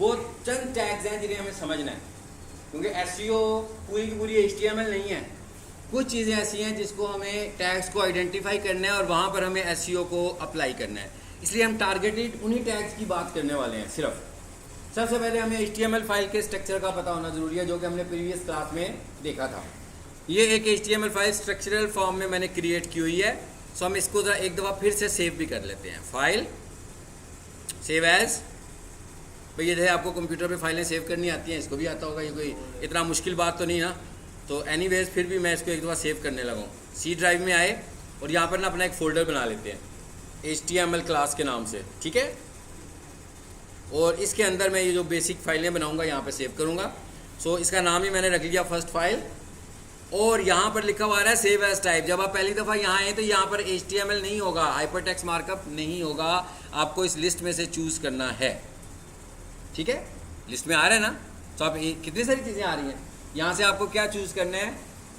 वो चंद टैग्स हैं जिन्हें हमें समझना है, क्योंकि एसईओ पूरी की पूरी HTML नहीं है। कुछ चीज़ें ऐसी हैं जिसको हमें टैग्स को आइडेंटिफाई करना है और वहाँ पर हमें एसईओ को अप्लाई करना है। इसलिए हम टारगेटेड उन्हीं टैग्स की बात करने वाले हैं सिर्फ। सबसे पहले हमें HTML फाइल के स्ट्रक्चर का पता होना ज़रूरी है, जो कि हमने प्रीवियस क्लास में देखा था। ये एक HTML फाइल स्ट्रक्चरल फॉर्म में मैंने क्रिएट की हुई है। सो हम इसको ज़रा एक दफ़ा फिर से सेव भी कर लेते हैं। फाइल सेव एज, भैया जैसे आपको कंप्यूटर पे फाइलें सेव करनी आती हैं, इसको भी आता होगा, ये कोई इतना मुश्किल बात तो नहीं ना। तो एनीवेज फिर भी मैं इसको एक दफ़ा सेव करने लगा हूँ। सी ड्राइव में आए और यहाँ पर ना अपना एक फ़ोल्डर बना लेते हैं HTML क्लास के नाम से, ठीक है। और इसके अंदर मैं ये जो बेसिक फाइलें बनाऊँगा यहाँ पर सेव करूँगा। सो इसका नाम ही मैंने रख लिया फर्स्ट फाइल, और यहाँ पर लिखा हुआ है सेव एज टाइप। जब आप पहली दफ़ा यहाँ आए तो यहाँ पर HTML नहीं होगा, हाइपरटेक्स्ट मार्कअप नहीं होगा, आपको इस लिस्ट में से चूज़ करना है, ठीक है। लिस्ट में आ रहा है ना, तो आप कितनी सारी चीज़ें आ रही हैं, यहाँ से आपको क्या चूज़ करना है,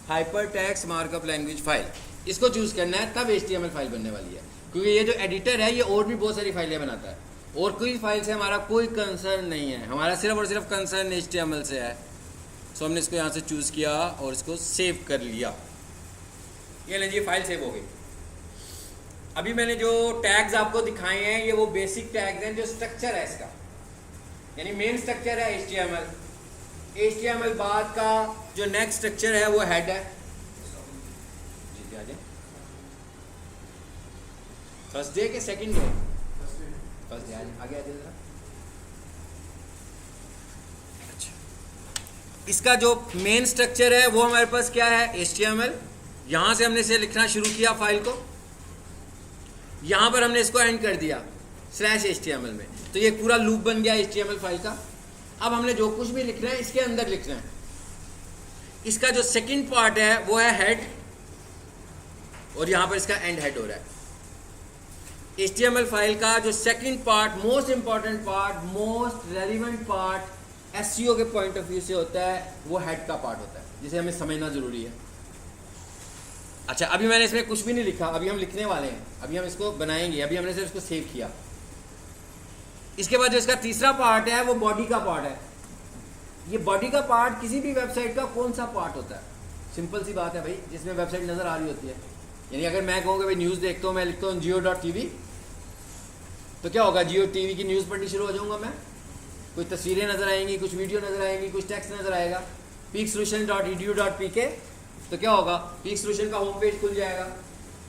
हाइपरटेक्स्ट मार्कअप लैंग्वेज फाइल, इसको चूज़ करना है, तब HTML फाइल बनने वाली है। क्योंकि ये जो एडिटर है ये और भी बहुत सारी फाइलें बनाता है, और कोई फाइल से हमारा कोई कंसर्न नहीं है, हमारा सिर्फ और सिर्फ कंसर्न HTML से है। सो हमने इसको यहाँ से चूज़ किया और इसको सेव कर लिया। ये लीजिए फाइल सेव हो गई। अभी मैंने जो टैग्स आपको दिखाए हैं ये वो बेसिक टैग्स हैं, जो स्ट्रक्चर है इसका, यानी मेन स्ट्रक्चर है HTML। HTML बाद का जो नेक्स्ट स्ट्रक्चर है वो हेड है। जी आ जाए। फर्स्ट डे के सेकंड डे? First day. आगे आ जाए जरा। इसका जो मेन स्ट्रक्चर है वो हमारे पास क्या है, HTML। यहाँ से हमने इसे लिखना शुरू किया फाइल को, यहाँ पर हमने इसको एंड कर दिया /HTML में, तो ये पूरा लूप बन गया HTML फाइल का। अब हमने जो कुछ भी लिखना है इसके अंदर लिखना है। इसका जो सेकंड पार्ट है वो है हेड, और यहाँ पर इसका एंड हेड हो रहा है। HTML फाइल का जो second part, most important part, most relevant part SEO के पॉइंट ऑफ व्यू से होता है, वो हेड का पार्ट होता है, जिसे हमें समझना जरूरी है। अच्छा, अभी मैंने इसमें कुछ भी नहीं लिखा, अभी हम लिखने वाले हैं, अभी हम इसको बनाएंगे, अभी हमने सिर्फ इसको सेव किया। इसके बाद जो इसका तीसरा पार्ट है वो बॉडी का पार्ट है। ये बॉडी का पार्ट किसी भी वेबसाइट का कौन सा पार्ट होता है, सिंपल सी बात है भाई, जिसमें वेबसाइट नजर आ रही होती है। यानी अगर मैं कहूँ कि भाई न्यूज़ देखता हूँ, मैं लिखता हूँ Jio.tv, तो क्या होगा, Jio TV की न्यूज़ पढ़नी शुरू हो जाऊँगा मैं, कुछ तस्वीरें नजर आएंगी, कुछ वीडियो नजर आएंगी, कुछ टेक्स्ट नजर आएगा। peaksolution.edu.pk, तो क्या होगा, पीक सोल्यूशन का होम पेज खुल जाएगा।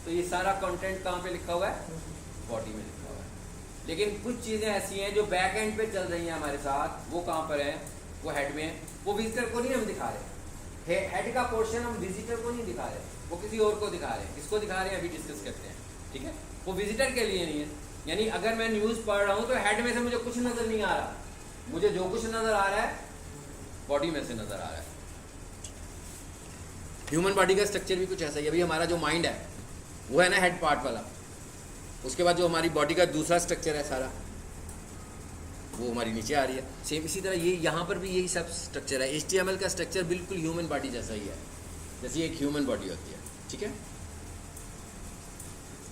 तो ये सारा कंटेंट कहाँ पे लिखा हुआ है, बॉडी में लिखा हुआ है। लेकिन कुछ चीज़ें ऐसी हैं जो बैक एंड पे चल रही हैं हमारे साथ, वो कहाँ पर हैं, वो हेड में है। वो विजिटर को नहीं हम दिखा रहे, हेड का पोर्शन हम विजिटर को नहीं दिखा रहे, वो किसी और को दिखा रहे हैं। किसको दिखा रहे हैं अभी डिस्कस करते हैं, ठीक है। वो विजिटर के लिए नहीं है। यानी अगर मैं न्यूज़ पढ़ रहा हूँ तो हेड में से मुझे कुछ नजर नहीं आ रहा, मुझे जो कुछ नजर आ रहा है बॉडी में से नजर आ रहा है। ह्यूमन बॉडी का स्ट्रक्चर भी कुछ ऐसा ही है। अभी हमारा जो माइंड है वो है ना हेड पार्ट वाला, उसके बाद जो हमारी बॉडी का दूसरा स्ट्रक्चर है सारा, वो हमारी नीचे आ रही है। सेम इसी तरह ये यहाँ पर भी यही सब स्ट्रक्चर है। HTML का स्ट्रक्चर बिल्कुल ह्यूमन बॉडी जैसा ही है, जैसे एक ह्यूमन बॉडी होती है, ठीक है।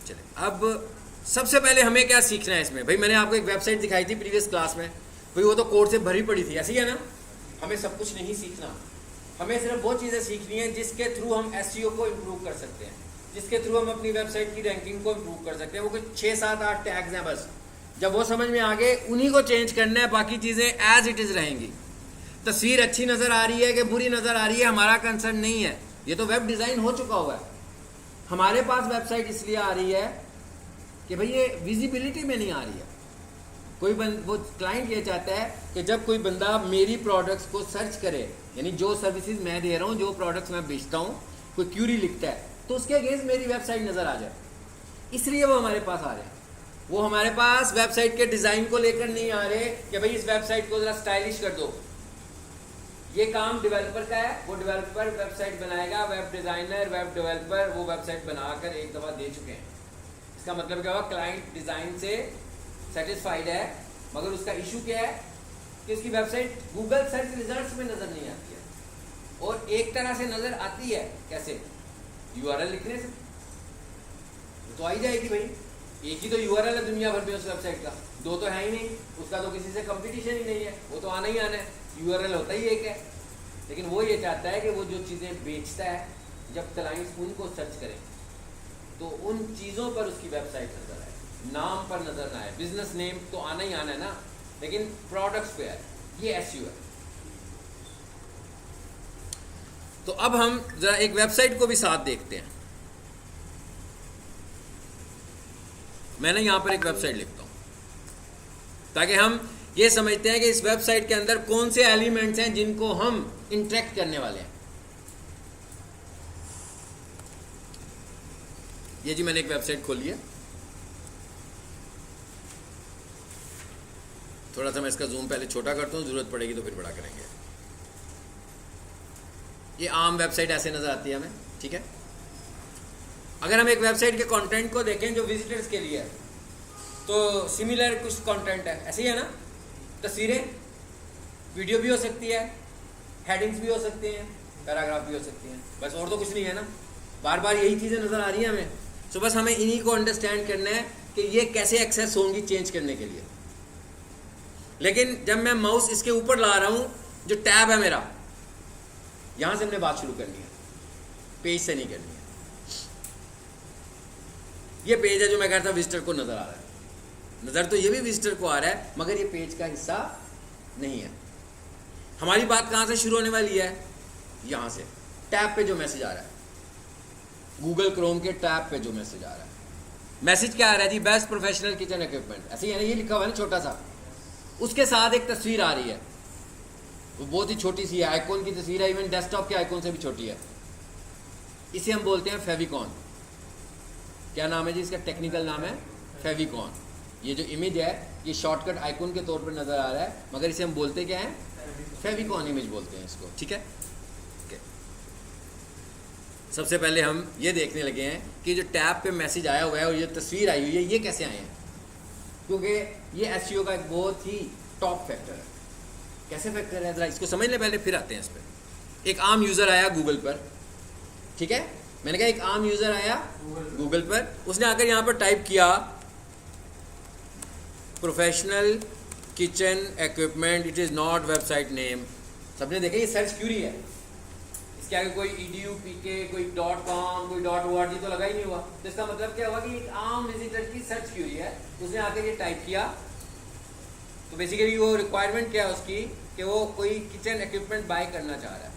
चलिए, अब सबसे पहले हमें क्या सीखना है इसमें। भाई मैंने आपको एक वेबसाइट दिखाई थी प्रीवियस क्लास में, भाई वो तो कोड से भरी पड़ी थी, ऐसी है ना। हमें सब कुछ नहीं सीखना, हमें सिर्फ वो चीज़ें सीखनी है जिसके थ्रू हम SEO को इम्प्रूव कर सकते हैं, जिसके थ्रू हम अपनी वेबसाइट की रैंकिंग को इम्प्रूव कर सकते हैं। वो कुछ 6, 7, 8 टैग्स हैं बस। जब वो समझ में आ गए उन्हीं को चेंज करना है, बाकी चीज़ें एज इट इज़ रहेंगी। तस्वीर अच्छी नज़र आ रही है कि बुरी नज़र आ रही है, हमारा कंसर्न नहीं है। ये तो वेब डिज़ाइन हो चुका हुआ है। हमारे पास वेबसाइट इसलिए आ रही है कि भाई ये विजिबिलिटी में नहीं आ रही है। कोई वो क्लाइंट ये चाहता है कि जब कोई बंदा मेरी प्रोडक्ट्स को सर्च करे, यानी जो सर्विसेज मैं दे रहा हूँ, जो प्रोडक्ट्स मैं बेचता हूँ, कोई क्यूरी लिखता है तो उसके अगेंस्ट मेरी वेबसाइट नज़र आ जाए, इसलिए वो हमारे पास आ रहे हैं। वो हमारे पास वेबसाइट के डिज़ाइन को लेकर नहीं आ रहे कि भाई इस वेबसाइट को ज़रा स्टाइलिश कर दो। ये काम डेवलपर का है, वो डेवलपर वेबसाइट बनाएगा, वेब डिज़ाइनर, वेब डेवलपर वो वेबसाइट बनाकर एक दफ़ा दे चुके हैं। इसका मतलब क्या हुआ, क्लाइंट डिज़ाइन से सेटिस्फाइड है, मगर उसका इशू क्या है कि उसकी वेबसाइट गूगल सर्च रिजल्ट्स में नज़र नहीं आती है। और एक तरह से नज़र आती है, कैसे, URL लिखने से तो आ ही जाएगी भाई, एक ही तो यूआरएल है दुनिया भर में उस वेबसाइट का, दो तो है ही नहीं, उसका तो किसी से कंपटीशन ही नहीं है, वो तो आना ही आना है, यूआरएल होता ही एक है। लेकिन वो ये चाहता है कि वो जो चीज़ें बेचता है, जब क्लाइंट्स उनको सर्च करें तो उन चीज़ों पर उसकी वेबसाइट नजर आए, नाम पर नजर ना आए। बिजनेस नेम तो आना ही आना है ना, लेकिन प्रोडक्ट्स पे है, ये एसईओ है। तो अब हम जरा एक वेबसाइट को भी साथ देखते हैं। मैंने यहां पर एक वेबसाइट लिखता हूं ताकि हम ये समझते हैं कि इस वेबसाइट के अंदर कौन से एलिमेंट्स हैं जिनको हम इंटरेक्ट करने वाले हैं। ये जी मैंने एक वेबसाइट खोली है, थोड़ा सा मैं इसका जूम पहले छोटा करता हूँ, जरूरत पड़ेगी तो फिर बड़ा करेंगे। ये आम वेबसाइट ऐसे नजर आती है हमें, ठीक है। अगर हम एक वेबसाइट के कंटेंट को देखें जो विजिटर्स के लिए है, तो सिमिलर कुछ कंटेंट है, ऐसे ही है ना। तस्वीरें, वीडियो भी हो सकती है, हेडिंग्स भी हो सकती हैं, पैराग्राफ भी हो सकती हैं, बस और तो कुछ नहीं है ना। बार बार यही चीज़ें नज़र आ रही हैं हमें। तो बस हमें इन्हीं को अंडरस्टैंड करना है कि ये कैसे एक्सेस होंगी चेंज करने के लिए। लेकिन जब मैं माउस इसके ऊपर ला रहा हूँ, जो टैब है मेरा, यहाँ से हमने बात शुरू करनी है, पेज से नहीं करनी है। ये पेज है जो मैं कहता विजिटर को नज़र आ रहा है, नज़र तो ये भी विजिटर को आ रहा है, मगर ये पेज का हिस्सा नहीं है। हमारी बात कहाँ से शुरू होने वाली है? यहाँ से, टैब पे जो मैसेज आ रहा है, गूगल क्रोम के टैब पे जो मैसेज आ रहा है। मैसेज क्या आ रहा है जी? बेस्ट प्रोफेशनल किचन इक्विपमेंट, ऐसे ही है ना, ये लिखा हुआ है ना छोटा सा, उसके साथ एक तस्वीर आ रही है, वो बहुत ही छोटी सी है, आइकॉन की तस्वीर है, इवन डेस्कटॉप के आइकॉन से भी छोटी है। इसे हम बोलते हैं फेविकॉन। क्या नाम है जी इसका? टेक्निकल नाम है फेविकॉन। ये जो इमेज है ये शॉर्टकट आइकॉन के तौर पर नजर आ रहा है, मगर इसे हम बोलते क्या हैं? फेविकॉन इमेज बोलते हैं इसको, ठीक है। सबसे पहले हम ये देखने लगे हैं कि जो टैब पे मैसेज आया हुआ है और ये तस्वीर आई हुई है, ये कैसे आए हैं, क्योंकि ये एसईओ का एक बहुत ही टॉप फैक्टर है। कैसे फैक्टर है, जरा इसको समझ ले पहले, फिर आते हैं इस पर। एक आम यूज़र आया गूगल पर, ठीक है, मैंने कहा एक आम यूज़र आया गूगल पर, उसने आकर यहाँ पर टाइप किया professional kitchen equipment, it is not website name. सबने देखा ये सर्च क्यूरी है, इसके आगे कोई edu pk, कोई .com, कोई .org तो लगा ही नहीं हुआ। तो इसका मतलब क्या हुआ कि एक आम विजिटर की सर्च क्यूरी है, उसने आकर ये टाइप किया। तो बेसिकली वो रिक्वायरमेंट क्या है उसकी कि वो कोई किचन इक्विपमेंट बाय करना चाह रहा है।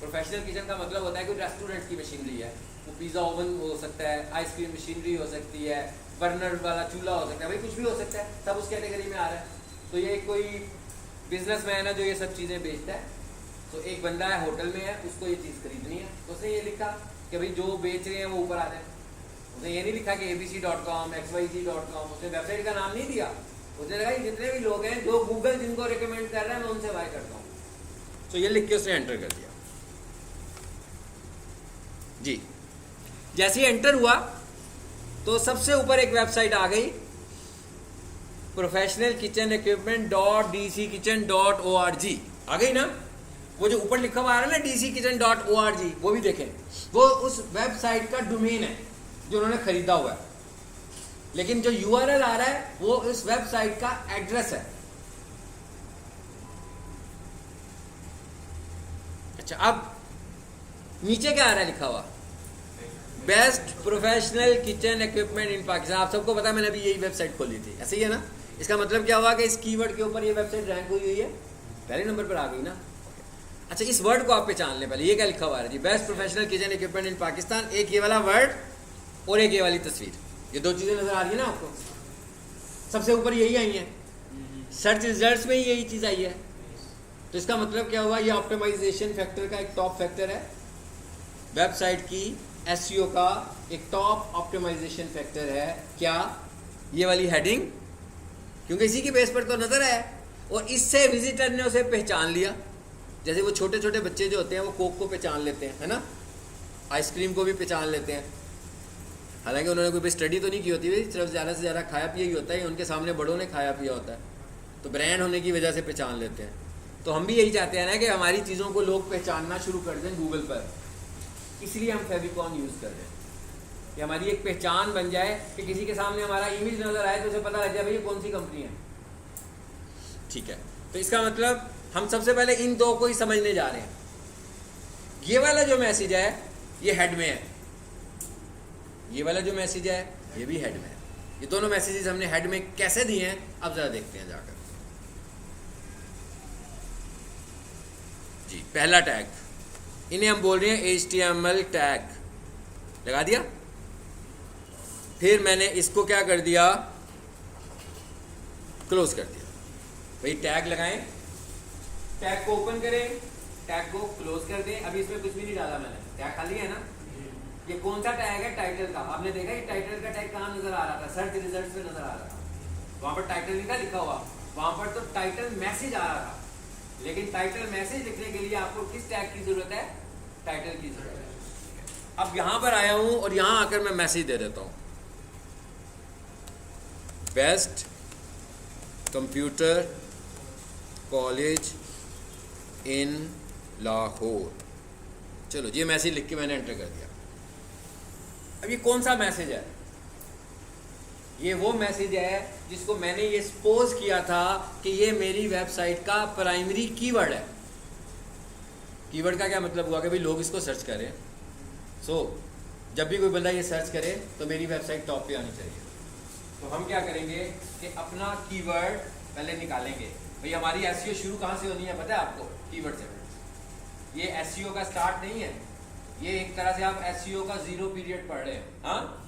प्रोफेशनल किचन का मतलब होता है कोई रेस्टोरेंट की मशीनरी है, वो पिज़्ज़ा ओवन हो सकता है, आइसक्रीम मशीनरी हो सकती है, बर्नर वाला चूल्हा हो सकता है, भाई कुछ भी हो सकता है, सब उस कैटेगरी में आ रहा है। तो ये कोई बिजनेसमैन है जो ये सब चीज़ें बेचता है। तो एक बंदा है होटल में है, उसको ये चीज़ खरीदनी है, तो उसने ये लिखा कि भाई जो बेच रहे हैं वो ऊपर आ जाए। उसने ये नहीं लिखा कि abc.com, xyz.com, उसने वेबसाइट का नाम नहीं दिया। उसने लगा जितने भी लोग हैं जो गूगल जिनको रिकमेंड कर रहा है मैं उनसे बाय करता हूँ, तो ये लिख के उसने एंटर कर दिया जी। जैसे ही एंटर हुआ तो सबसे ऊपर एक वेबसाइट आ गई, प्रोफेशनल किचन इक्विपमेंट .dckitchen.org आ गई ना। वो जो ऊपर लिखा हुआ आ रहा है ना dckitchen.org, वो भी देखें, वो उस वेबसाइट का डोमेन है जो उन्होंने खरीदा हुआ है, लेकिन जो यूआरएल आ रहा है वो इस वेबसाइट का एड्रेस है। अच्छा, अब नीचे क्या आ रहा है लिखा हुआ? बेस्ट प्रोफेशनल किचन इक्विपमेंट इन पाकिस्तान। आप सबको पता है मैंने अभी यही वेबसाइट खोली थी, ऐसे ही है ना। इसका मतलब क्या हुआ कि इस कीवर्ड के ऊपर ये वेबसाइट रैंक हुई है, पहले नंबर पर आ गई ना। अच्छा, इस वर्ड को आप पहचान लें पहले, ये क्या लिखा हुआ है जी? बेस्ट प्रोफेशनल किचन इक्विपमेंट इन पाकिस्तान, एक ये वाला वर्ड और एक ये वाली तस्वीर, ये दो चीज़ें नजर आ रही है ना आपको। सबसे ऊपर यही आई है, सर्च रिजल्ट्स में ही यही चीज़ आई है। तो इसका मतलब क्या हुआ? ये ऑप्टिमाइजेशन फैक्टर का एक टॉप फैक्टर है, वेबसाइट की एसईओ का एक टॉप ऑप्टिमाइजेशन फैक्टर है। क्या? ये वाली हेडिंग, क्योंकि इसी की बेस पर तो नजर आया और इससे विजिटर ने उसे पहचान लिया। जैसे वो छोटे छोटे बच्चे जो होते हैं वो कोक को पहचान लेते हैं, है ना, आइसक्रीम को भी पहचान लेते हैं, हालांकि उन्होंने कोई स्टडी तो नहीं की होती, सिर्फ ज़्यादा से ज़्यादा खाया पिया ही होता है, उनके सामने बड़ों ने खाया पिया होता है, तो ब्रांड होने की वजह से पहचान लेते हैं। तो हम भी यही चाहते हैं ना कि हमारी चीज़ों को लोग पहचानना शुरू कर दें गूगल पर, इसलिए हम फेविकॉन यूज़ कर रहे हैं। कि हमारी एक पहचान बन जाए कि किसी के सामने हमारा इमेज नज़र आए तो उसे पता लग जाए भाई ये कौन सी कंपनी है। ठीक है, तो इसका मतलब हम सबसे पहले इन दो को ही समझने जा रहे हैं। ये वाला जो मैसेज है ये हेड में है, ये वाला जो मैसेज है ये भी हेड में है। ये दोनों मैसेजेस हमने हेड में कैसे दिए हैं अब ज़रा देखते हैं जाकर। जी, पहला टैग, इन्हें हम बोल रहे हैं HTML टैग, लगा दिया। फिर मैंने इसको क्या कर दिया, क्लोज कर दिया। भाई टैग लगाएं, टैग को ओपन करें, टैग को क्लोज कर दें। अभी इसमें कुछ भी नहीं डाला मैंने, टैग खाली है ना। ये कौन सा टैग है, टाइटल का। आपने देखा ये टाइटल का टैग कहाँ नजर आ रहा था, सर्च रिजल्ट्स पे नजर आ रहा था। वहां पर टाइटल नहीं था लिखा हुआ, वहां पर तो टाइटल मैसेज आ रहा था। लेकिन टाइटल मैसेज लिखने के लिए आपको किस टैग की जरूरत है, टाइटल की जरूरत है। अब यहां पर आया हूं और यहां आकर मैं मैसेज दे देता हूं, best computer college in Lahore. चलो ये मैसेज लिख के मैंने एंटर कर दिया। अब ये कौन सा मैसेज है, ये वो मैसेज है जिसको मैंने ये सपोज किया था कि ये मेरी वेबसाइट का प्राइमरी कीवर्ड है। कीवर्ड का क्या मतलब हुआ कि भाई लोग इसको सर्च करें। जब भी कोई बंदा ये सर्च करे तो मेरी वेबसाइट टॉप पे आनी चाहिए। तो हम क्या करेंगे कि अपना कीवर्ड पहले निकालेंगे। भाई हमारी एसईओ शुरू कहाँ से होनी है पता है आपको, कीवर्ड से। ये एसईओ का स्टार्ट नहीं है, ये एक तरह से आप एसईओ का जीरो पीरियड पढ़ रहे हैं। हाँ,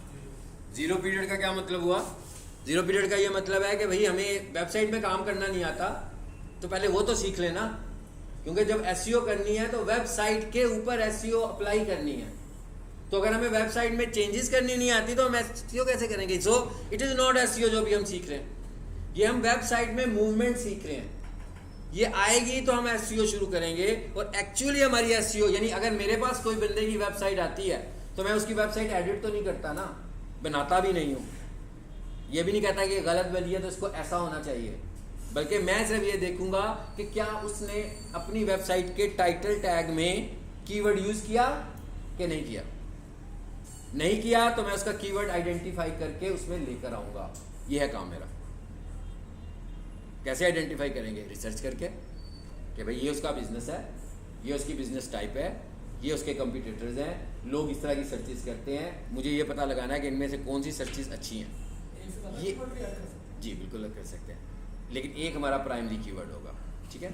जीरो पीरियड का क्या मतलब हुआ, जीरो पीरियड का ये मतलब है कि भाई हमें वेबसाइट में काम करना नहीं आता तो पहले वो तो सीख लेना, क्योंकि जब एसईओ करनी है तो वेबसाइट के ऊपर एसईओ अप्लाई करनी है। तो अगर हमें वेबसाइट में चेंजेस करनी नहीं आती तो हम एसईओ कैसे करेंगे। So it is not SEO जो भी हम सीख रहे हैं, ये हम वेबसाइट में मूवमेंट सीख रहे हैं। ये आएगी तो हम एसईओ शुरू करेंगे। और एक्चुअली हमारी एसईओ यानी अगर मेरे पास कोई बंदे की वेबसाइट आती है तो मैं उसकी वेबसाइट एडिट तो नहीं करता ना, बनाता भी नहीं हूँ, ये भी नहीं कहता कि गलत बनी है तो इसको ऐसा होना चाहिए, बल्कि मैं सिर्फ ये देखूंगा कि क्या उसने अपनी वेबसाइट के टाइटल टैग में कीवर्ड यूज किया कि नहीं किया। नहीं किया तो मैं उसका कीवर्ड आइडेंटिफाई करके उसमें लेकर आऊंगा। ये है काम मेरा। कैसे आइडेंटिफाई करेंगे, रिसर्च करके कि भाई ये उसका बिजनेस है, ये उसकी बिजनेस टाइप है, ये उसके कंपटीटर्स हैं, लोग इस तरह की सर्चेस करते हैं, मुझे ये पता लगाना है कि इनमें से कौन सी सर्चेस अच्छी हैं। ये जी बिल्कुल कर सकते हैं, लेकिन एक हमारा प्राइमरी कीवर्ड होगा, ठीक है,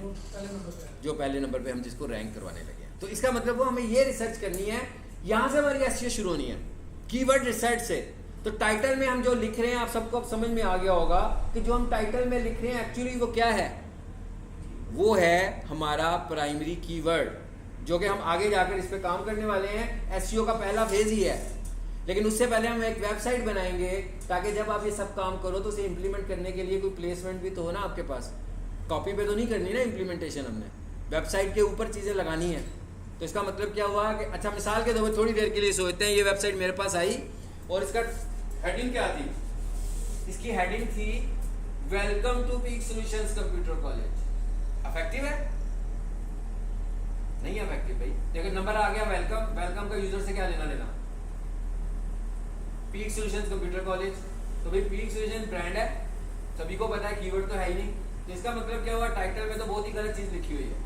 जो पहले नंबर पे हम जिसको रैंक करवाने लगे हैं। तो इसका मतलब वो हमें ये रिसर्च करनी है, यहाँ से हमारी एसईओ शुरू होनी है, कीवर्ड रिसर्च से। तो टाइटल में हम जो लिख रहे हैं आप सबको अब समझ में आ गया होगा कि जो हम टाइटल में लिख रहे हैं एक्चुअली वो क्या है, वो है हमारा प्राइमरी कीवर्ड, जो कि हम आगे जाकर इस पे काम करने वाले हैं। एसईओ का पहला फेज ही है, लेकिन उससे पहले हम एक वेबसाइट बनाएंगे ताकि जब आप ये सब काम करो तो उसे इम्प्लीमेंट करने के लिए कोई प्लेसमेंट भी तो हो ना आपके पास। कॉपी पे तो नहीं करनी ना इम्प्लीमेंटेशन, हमने वेबसाइट के ऊपर चीज़ें लगानी है। तो इसका मतलब क्या हुआ कि अच्छा मिसाल के तौर पर थोड़ी देर के लिए सोचते हैं, ये वेबसाइट मेरे पास आई और इसका हेडिंग क्या थी, इसकी हेडिंग थी welcome to peak solutions computer college. Effective है? नहीं अफेक्टिव भाई। देखो नंबर आ गया वेलकम, वेलकम का यूजर से क्या लेना देना, पीक सॉल्यूशंस कंप्यूटर कॉलेज। तो भाई पीक सॉल्यूशन ब्रांड है, सभी को पता है, कीवर्ड तो है ही नहीं। तो इसका मतलब क्या हुआ, टाइटल में तो बहुत ही गलत चीज लिखी हुई है।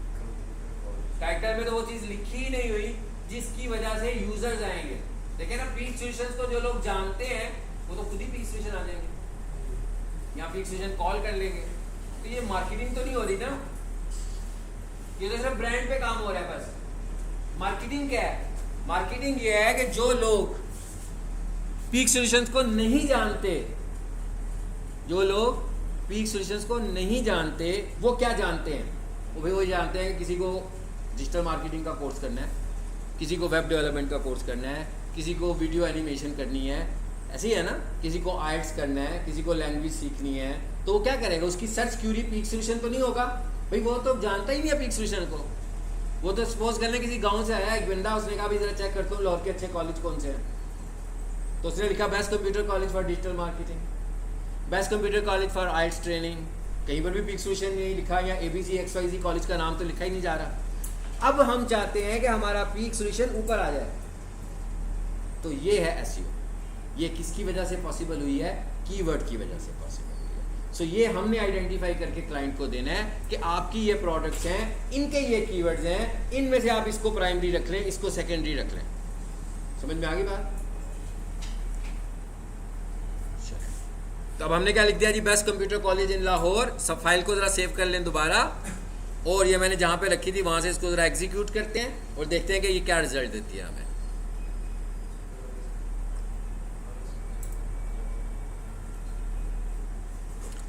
टाइटल में तो वो चीज लिखी ही नहीं हुई जिसकी वजह से यूजर्स आएंगे। देखिए ना, पीक सॉल्यूशंस को जो लोग जानते हैं वो तो खुद ही पीक सॉल्यूशन आ जाएंगे, यहाँ पीक सॉल्यूशन कॉल कर लेंगे। तो ये मार्केटिंग तो नहीं हो रही ना, ये तो सिर्फ ब्रांड पे काम हो रहा है बस। मार्केटिंग क्या है, मार्केटिंग ये है कि जो लोग पीक सॉल्यूशंस को नहीं जानते, जो लोग पीक सॉल्यूशंस को नहीं जानते वो क्या जानते हैं, वो भी वो जानते हैं कि किसी को डिजिटल मार्केटिंग का कोर्स करना है, किसी को वेब डेवलपमेंट का कोर्स करना है, किसी को वीडियो एनिमेशन करनी है, ऐसे ही है ना, किसी को आर्ट्स करना है, किसी को लैंग्वेज सीखनी है। तो वो क्या करेगा, उसकी सर्च क्यूरी पीक सॉल्यूशन तो नहीं होगा भाई, वो तो जानता ही नहीं है पीक सॉल्यूशन को। वो तो सपोज करने किसी गांव से आया एक बंदा, उसने कहा भी जरा चेक करता हूँ लाहौर के अच्छे कॉलेज कौन से हैं, तो उसने लिखा best computer college for digital marketing, best computer college for arts training. कहीं पर भी पीक सॉल्यूशन नहीं लिखा, या ABC XYZ कॉलेज का नाम तो लिखा ही नहीं जा रहा। अब हम चाहते हैं कि हमारा पीक सॉल्यूशन ऊपर आ जाए, तो ये है एसईओ। ये किसकी वजह से पॉसिबल हुई है? कीवर्ड की वजह से पॉसिबल हुई है। सो ये हमने आइडेंटिफाई करके क्लाइंट को देना है कि आपकी ये प्रोडक्ट्स हैं, इनके ये कीवर्ड्स हैं, इनमें से आप इसको प्राइमरी रख लें, इसको सेकेंडरी रख लें। समझ में आ गई बात? तो अब हमने क्या लिख दिया जी? Best computer college in Lahore. सब फाइल को ज़रा सेव कर लें दोबारा, और ये मैंने जहाँ पे रखी थी वहाँ से इसको ज़रा एग्जीक्यूट करते हैं और देखते हैं कि ये क्या रिजल्ट देती है हमें।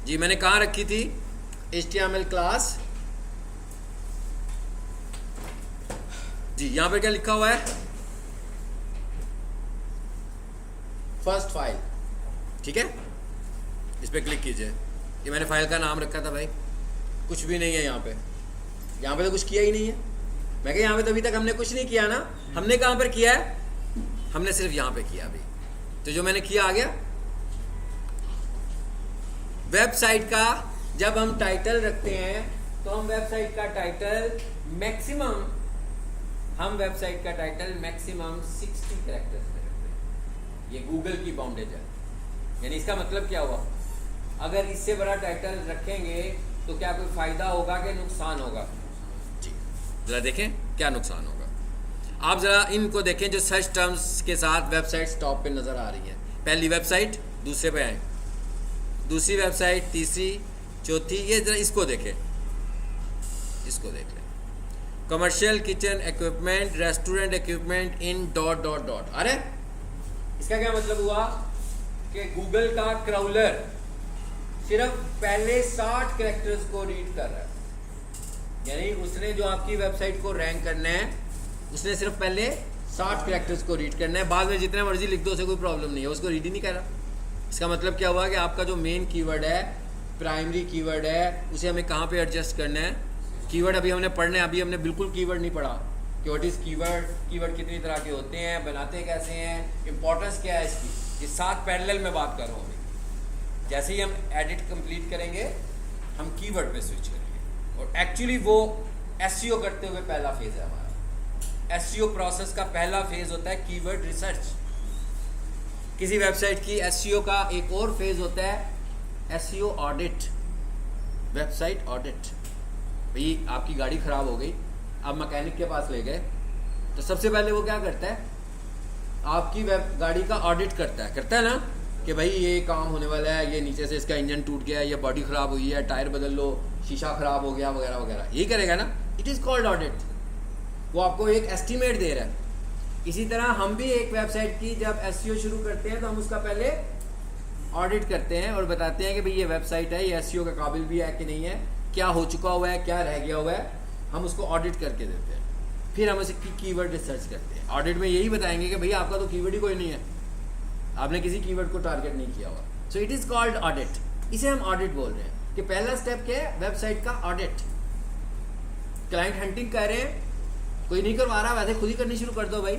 जी मैंने कहाँ रखी थी? HTML class. जी यहाँ पे क्या लिखा हुआ है? First file. ठीक है, इस पर क्लिक कीजिए। ये मैंने फाइल का नाम रखा था भाई, कुछ भी नहीं है यहाँ पे। यहाँ पे तो कुछ किया ही नहीं है। मैं कहा यहाँ पे तो अभी तक हमने कुछ नहीं किया ना। हमने कहाँ पर किया है? हमने सिर्फ यहाँ पे किया अभी। तो जो मैंने किया आ गया। वेबसाइट का जब हम टाइटल रखते हैं तो हम वेबसाइट का टाइटल मैक्सिमम 60 कैरेक्टर्स में रखते हैं। ये गूगल की बाउंडेज है। यानी इसका मतलब क्या हुआ? अगर इससे बड़ा टाइटल रखेंगे तो क्या कोई फायदा होगा कि नुकसान होगा? जी जरा देखें क्या नुकसान होगा। आप जरा इनको देखें जो सर्च टर्म्स के साथ वेबसाइट टॉप पे नजर आ रही है। पहली वेबसाइट, दूसरे पे आए, दूसरी वेबसाइट, तीसरी, चौथी। ये जरा इसको देखें, इसको देख लें। Commercial kitchen equipment, restaurant equipment in ... अरे इसका क्या मतलब हुआ कि गूगल का क्राउलर सिर्फ पहले 60 कैरेक्टर्स को रीड कर रहा है। यानी उसने जो आपकी वेबसाइट को रैंक करना है, उसने सिर्फ पहले 60 कैरेक्टर्स को रीड करना है। बाद में जितने मर्जी लिख दो, उसे कोई प्रॉब्लम नहीं है, उसको रीड ही नहीं कर रहा। इसका मतलब क्या हुआ कि आपका जो मेन कीवर्ड है, प्राइमरी कीवर्ड है, उसे हमें कहाँ पे एडजस्ट करना है? कीवर्ड अभी हमने पढ़ना है। अभी हमने बिल्कुल कीवर्ड नहीं पढ़ा कि व्हाट इज़ कीवर्ड, कीवर्ड कितनी तरह के होते हैं, बनाते कैसे हैं, इंपॉर्टेंस क्या है इसकी। ये 7 पैरेलल में बात कर रहा हूँ अभी। जैसे ही हम एडिट कंप्लीट करेंगे, हम कीवर्ड पे स्विच करेंगे। और एक्चुअली वो एसईओ करते हुए पहला फेज़ है हमारा। एसईओ प्रोसेस का पहला फेज़ होता है कीवर्ड रिसर्च। किसी वेबसाइट की एसईओ का एक और फेज़ होता है एसईओ ऑडिट, वेबसाइट ऑडिट। भाई आपकी गाड़ी ख़राब हो गई, आप मैकेनिक के पास ले गए, तो सबसे पहले वो क्या करता है? आपकी गाड़ी का ऑडिट करता है ना, कि भाई ये काम होने वाला है, ये नीचे से इसका इंजन टूट गया है, ये बॉडी ख़राब हुई है, टायर बदल लो, शीशा ख़राब हो गया, वगैरह वगैरह। यही करेगा ना। It is called audit. वो आपको एक एस्टीमेट दे रहा है। इसी तरह हम भी एक वेबसाइट की जब एसईओ शुरू करते हैं तो हम उसका पहले ऑडिट करते हैं और बताते हैं कि भाई ये वेबसाइट है, ये एसईओ के काबिल भी है कि नहीं है, क्या हो चुका हुआ है, क्या रह गया हुआ है, हम उसको ऑडिट करके देते हैं। फिर हम उसे कीवर्ड रिसर्च करते हैं। ऑडिट में यही बताएंगे कि भैया आपका तो कीवर्ड ही कोई नहीं है, आपने किसी कीवर्ड को टारगेट नहीं किया हुआ। So it is called audit. इसे हम ऑडिट बोल रहे हैं कि पहला स्टेप क्या है? वेबसाइट का ऑडिट। क्लाइंट हंटिंग कर रहे हैं, कोई नहीं करवा रहा, वैसे खुद ही करनी शुरू कर दो भाई।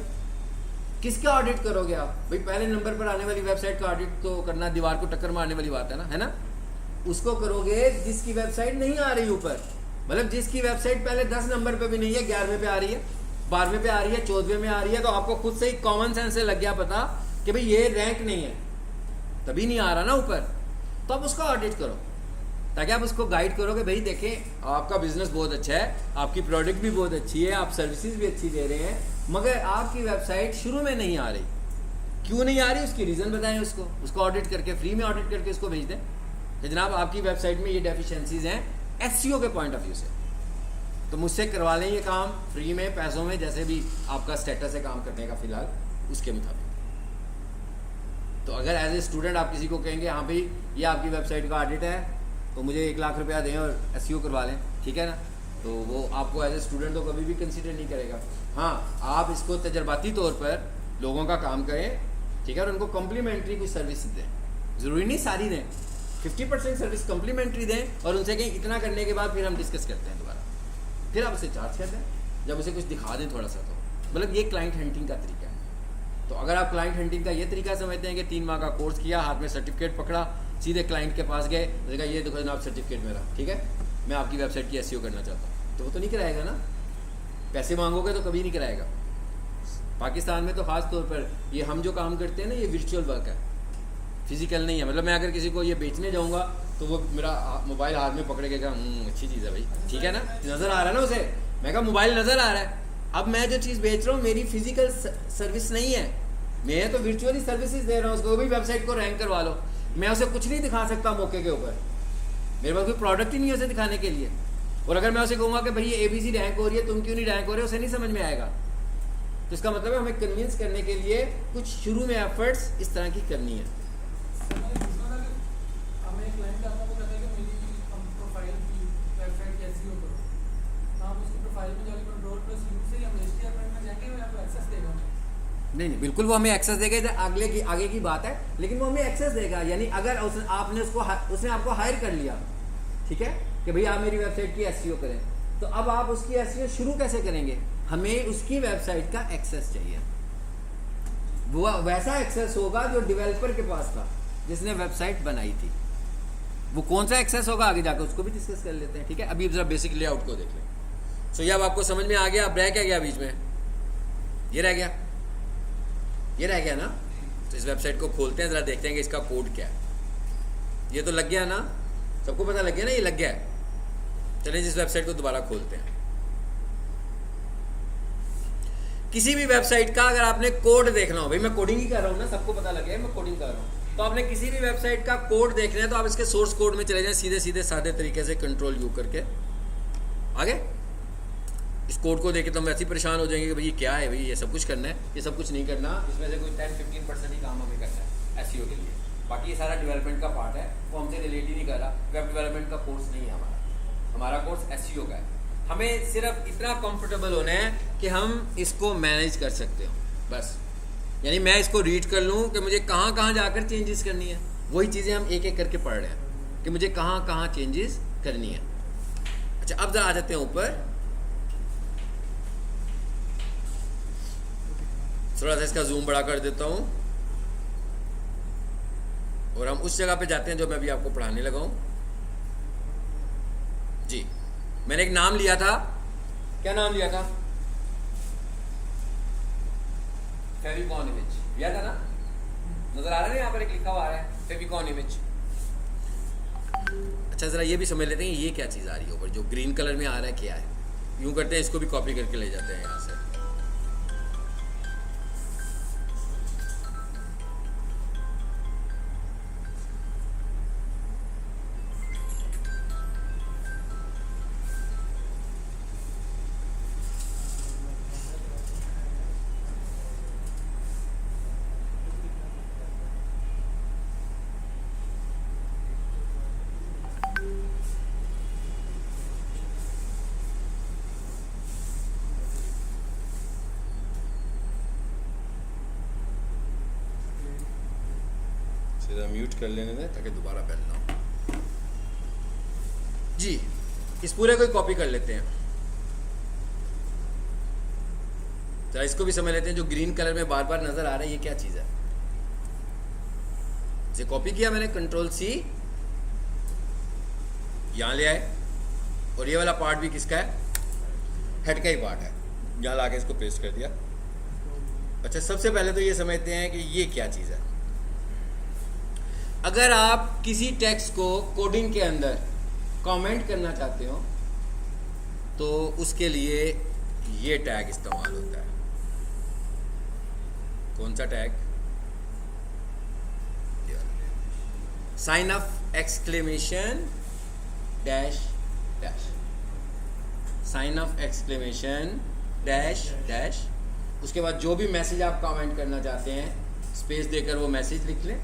किसका ऑडिट करोगे आप? भाई पहले नंबर पर आने वाली वेबसाइट का ऑडिट तो करना दीवार को टक्कर मारने वाली बात है ना, उसको करोगे जिसकी वेबसाइट नहीं आ रही ऊपर। मतलब जिसकी वेबसाइट पहले 10 नंबर पे भी नहीं है, 11वें पे आ रही है, 12वें पे आ रही है, 14वें में आ रही है, तो आपको खुद से ही कॉमन सेंस से लग गया पता कि भाई ये रैंक नहीं है, तभी नहीं आ रहा ना ऊपर। तो आप उसका ऑडिट करो ताकि आप उसको गाइड करो कि भाई देखें आपका बिजनेस बहुत अच्छा है, आपकी प्रोडक्ट भी बहुत अच्छी है, आप सर्विसेज भी अच्छी दे रहे हैं, मगर आपकी वेबसाइट शुरू में नहीं आ रही। क्यों नहीं आ रही? उसकी रीज़न बताएं उसको ऑडिट करके, फ्री में ऑडिट करके उसको भेज दें कि जनाब आपकी वेबसाइट में ये डेफिशिएंसीज हैं एसईओ के पॉइंट ऑफ व्यू से, तो मुझसे करवा लें ये काम फ्री में, पैसों में, जैसे भी आपका स्टेटस है काम करने का फिलहाल उसके मुताबिक। तो अगर एज ए स्टूडेंट आप किसी को कहेंगे हाँ भाई ये आपकी वेबसाइट का ऑडिट है तो मुझे 1 लाख रुपया दें और एसईओ करवा लें, ठीक है ना, तो वो आपको एज ए स्टूडेंट तो कभी भी कंसीडर नहीं करेगा। हाँ, आप इसको तजर्बाती तौर पर लोगों का काम करें, ठीक है, और उनको कम्प्लीमेंट्री कुछ सर्विस दें, ज़रूरी नहीं सारी दें, 50% सर्विस कम्प्लीमेंट्री दें और उनसे कहीं इतना करने के बाद फिर हम डिस्कस करते हैं दोबारा, फिर आप उसे चार्ज कर दें जब उसे कुछ दिखा दें थोड़ा सा। तो मतलब ये क्लाइंट हंटिंग का तरीका है। तो अगर आप क्लाइंट हंटिंग का ये तरीका समझते हैं कि 3 माह का कोर्स किया, हाथ में सर्टिफिकेट पकड़ा, सीधे क्लाइंट के पास गए, देखा ये देखो जनाब सर्टिफिकेट मेरा, ठीक है, मैं आपकी वेबसाइट की एसईओ करना चाहता हूँ, तो वो तो नहीं कराएगा ना। पैसे मांगोगे तो कभी नहीं कराएगा। पाकिस्तान में तो ख़ास तौर पर ये हम जो काम करते हैं ना, ये वर्चुअल वर्क है, फिजिकल नहीं है। मतलब मैं अगर किसी को ये बेचने जाऊँगा तो वो मेरा मोबाइल हाथ में पकड़े के कहा अच्छी चीज़ है भाई, ठीक है ना, नज़र आ रहा है ना उसे, मैं कहा मोबाइल नज़र आ रहा है। अब मैं जो चीज़ बेच रहा हूँ मेरी फिजिकल सर्विस नहीं है, मैं तो वर्चुअली सर्विसेज दे रहा हूँ उसको, भी वेबसाइट को रैंक करवा लो, मैं उसे कुछ नहीं दिखा सकता मौके के ऊपर, मेरे पास कोई प्रोडक्ट ही नहीं है उसे दिखाने के लिए। और अगर मैं उसे कहूँगा कि भाई ये ABC रैंक हो रही है, तुम क्यों नहीं रैंक हो रहे, उसे नहीं समझ में आएगा। तो इसका मतलब है हमें कन्विंस करने के लिए कुछ शुरू में एफर्ट्स इस तरह की करनी है। नहीं बिल्कुल वो हमें एक्सेस देगा, आगे की बात है, लेकिन वो हमें एक्सेस देगा। यानी अगर आपने उसने आपको हायर कर लिया, ठीक है, कि भाई आप मेरी वेबसाइट की SEO करें, तो अब आप उसकी SEO शुरू कैसे करेंगे, हमें उसकी वेबसाइट का एक्सेस चाहिए। वो वैसा एक्सेस होगा जो डेवलपर के पास था जिसने वेबसाइट बनाई थी। वो कौन सा एक्सेस होगा आगे जाकर उसको भी डिस्कस कर लेते हैं, ठीक है। अभी जरा बेसिक लेआउट को देख लें। सो ये अब आपको समझ में आ गया। अब रह क्या गया बीच में, ये रह गया, ये रह गया ना। तो इस वेबसाइट को खोलते हैं, ज़रा देखते हैं कि इसका कोड क्या है। ये तो लग गया ना, सबको पता लग गया ना, ये लग गया है। चलिए इस वेबसाइट को दोबारा खोलते हैं। किसी भी वेबसाइट का अगर आपने कोड देखना हो, भाई मैं कोडिंग ही कर रहा हूँ ना, सबको पता लग गया मैं कोडिंग कर रहा हूँ, तो आपने किसी भी वेबसाइट का कोड देखना है तो आप इसके सोर्स कोड में चले जाएं, सीधे सीधे सादे तरीके से Ctrl+U करके आगे। इस कोड को देख के तो हम ऐसे ही परेशान हो जाएंगे कि भाई ये क्या है, भाई ये सब कुछ करना है, ये सब कुछ नहीं करना, इसमें से कोई 10-15% ही काम हमें करना है SEO के लिए। बाकी ये सारा डेवलपमेंट का पार्ट है, वो हमसे रिलेट ही नहीं कर रहा। वेब डेवलपमेंट का कोर्स नहीं है हमारा कोर्स SEO का है। हमें सिर्फ इतना कंफर्टेबल होना है कि हम इसको मैनेज कर सकते हो, बस। यानी मैं इसको रीड कर लूँ कि मुझे कहाँ कहाँ जाकर चेंजेस करनी है, वही चीज़ें हम एक एक करके पढ़ रहे हैं कि मुझे कहाँ कहाँ चेंजेस करनी है। अच्छा अब जरा आ जाते हैं ऊपर, थोड़ा सा इसका जूम बड़ा कर देता हूँ और हम उस जगह पे जाते हैं जो मैं अभी आपको पढ़ाने लगा हूँ। जी मैंने एक नाम लिया था, क्या नाम लिया था, फेविकॉन इमेज, लिया था ना, नजर आ रहा है ना, यहाँ पर एक लिखा हुआ है फेविकॉन इमेज। अच्छा जरा ये भी समझ लेते हैं ये क्या चीज़ आ रही है ऊपर, जो ग्रीन कलर में आ रहा है क्या है। यूँ करते हैं, इसको भी कॉपी करके ले जाते हैं यहाँ से। म्यूट कर लेने दें ताकि दोबारा पहनना हो। जी इस पूरे को कॉपी कर लेते हैं, तो इसको भी समझ लेते हैं। जो ग्रीन कलर में बार बार नजर आ रहा है ये क्या चीज़ है। इसे कॉपी किया मैंने, Ctrl+C यहाँ ले आए, और ये वाला पार्ट भी किसका है, हेड का ही पार्ट है, यहाँ लाके इसको पेस्ट कर दिया। अच्छा सबसे पहले तो ये समझते हैं कि ये क्या चीज़ है। अगर आप किसी टेक्स्ट को कोडिंग के अंदर कमेंट करना चाहते हो तो उसके लिए ये टैग इस्तेमाल होता है। कौन सा tag, sign of exclamation dash dash, sign of exclamation dash dash. उसके बाद जो भी मैसेज आप कमेंट करना चाहते हैं स्पेस देकर वो मैसेज लिख लें।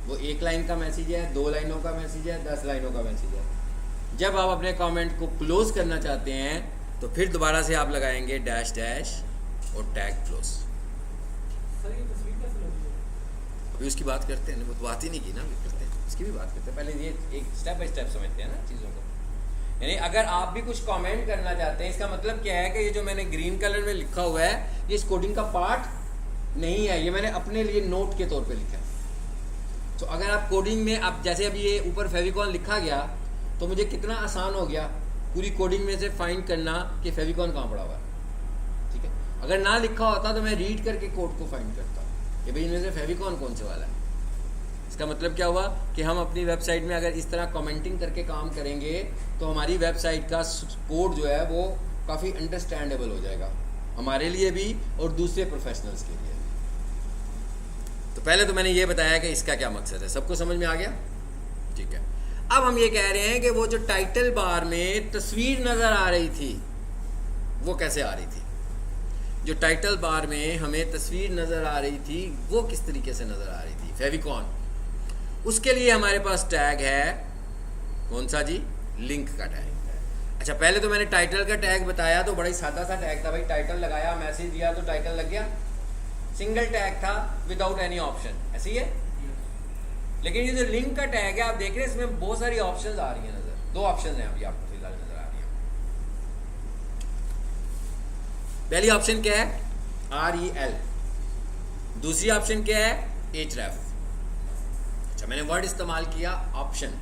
वो 1 लाइन का मैसेज है, 2 लाइनों का मैसेज है, 10 लाइनों का मैसेज है। जब आप अपने कमेंट को क्लोज करना चाहते हैं तो फिर दोबारा से आप लगाएंगे डैश डैश और टैग क्लोज। अभी उसकी बात करते हैं, वो तो बात ही नहीं की ना, अभी करते हैं इसकी भी बात करते हैं। पहले ये एक स्टेप बाय स्टेप समझते हैं ना चीज़ों को। यानी अगर आप भी कुछ कमेंट करना चाहते हैं, इसका मतलब क्या है कि ये जो मैंने ग्रीन कलर में लिखा हुआ है ये इस कोडिंग का पार्ट नहीं है, ये मैंने अपने लिए नोट के तौर पे लिखा है। तो अगर आप कोडिंग में, आप जैसे अभी ये ऊपर फेविकॉन लिखा गया तो मुझे कितना आसान हो गया पूरी कोडिंग में से फाइंड करना कि फेविकॉन कहाँ पड़ा हुआ है, ठीक है। अगर ना लिखा होता तो मैं रीड करके कोड को फाइंड करता कि भाई इनमें से फेविकॉन कौन से वाला है। इसका मतलब क्या हुआ कि हम अपनी वेबसाइट में अगर इस तरह कमेंटिंग करके काम करेंगे तो हमारी वेबसाइट का कोड जो है वो काफ़ी अंडरस्टैंडेबल हो जाएगा हमारे लिए भी और दूसरे प्रोफेशनल्स के लिए भी। तो पहले तो मैंने ये बताया कि इसका क्या मकसद है, सबको समझ में आ गया? ठीक है। अब हम ये कह रहे हैं कि वो जो टाइटल बार में तस्वीर नज़र आ रही थी वो कैसे आ रही थी? जो टाइटल बार में हमें तस्वीर नज़र आ रही थी वो किस तरीके से नज़र आ रही थी? फेविकॉन। उसके लिए हमारे पास टैग है, कौन सा जी? लिंक का टैग। अच्छा, पहले तो मैंने टाइटल का टैग बताया तो बड़ा ही सादा सा टैग था भाई, टाइटल लगाया, मैसेज दिया तो टाइटल लग गया, सिंगल टैग था विदाउट एनी ऑप्शन, ऐसे ही है। लेकिन ये जो लिंक का टैग है आप देख रहे हैं इसमें बहुत सारी ऑप्शंस आ रही हैं नजर, 2 ऑप्शंस हैं अभी आपको फिलहाल नजर आ रही है। पहली ऑप्शन क्या है? REL। दूसरी ऑप्शन क्या है? href। अच्छा, मैंने वर्ड इस्तेमाल किया ऑप्शन,